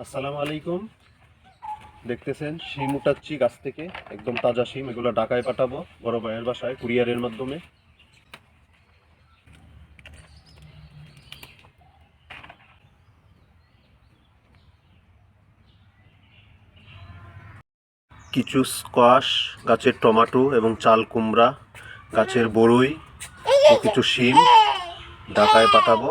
আসসালামু আলাইকুম। দেখতেছেন শিম উঠাচ্ছি গাছ থেকে, একদম তাজা শিম। এগুলো ঢাকায় পাঠাবো বড় ভাইয়ের বাসায় কুরিয়ারের মাধ্যমে। কিছু স্কোয়াশ, গাছের টমেটো এবং চাল কুমড়া, গাছের বড়ই ও কিছু শিম ঢাকায় পাঠাবো।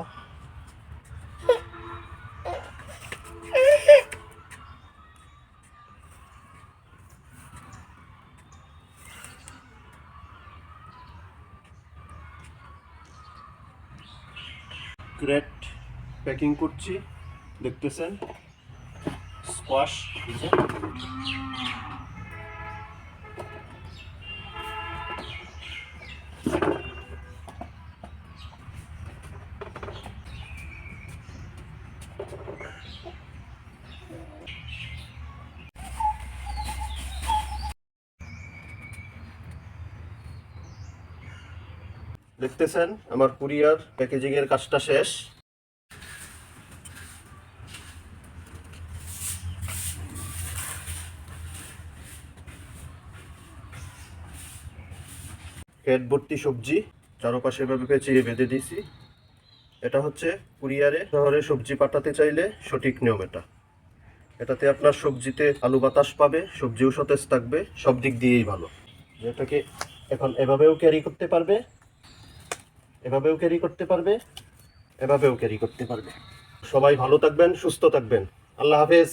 ক্রেট প্যাকিং করছি, দেখতেছেন স্কোয়াশ। দেখতেছেন আমার কুরিয়ার প্যাকেজিং এর কাজটা শেষ। ক্রেট ভর্তি সবজি চারপাশে এভাবে পেঁচিয়ে বেঁধে দিয়েছি। এটা হচ্ছে কুরিয়ারে শহরে সবজি পাঠাতে চাইলে সঠিক নিয়ম এটা। এটাতে আপনার সবজিতে আলু বাতাস পাবে, সবজিও সতেজ থাকবে, সব দিক দিয়েই ভালো। যেটাকে এখন এভাবেও ক্যারি করতে পারবে, এভাবেও ক্যারি করতে পারবে, এভাবেও ক্যারি করতে পারবে। সবাই ভালো থাকবেন, সুস্থ থাকবেন। আল্লাহ হাফেজ।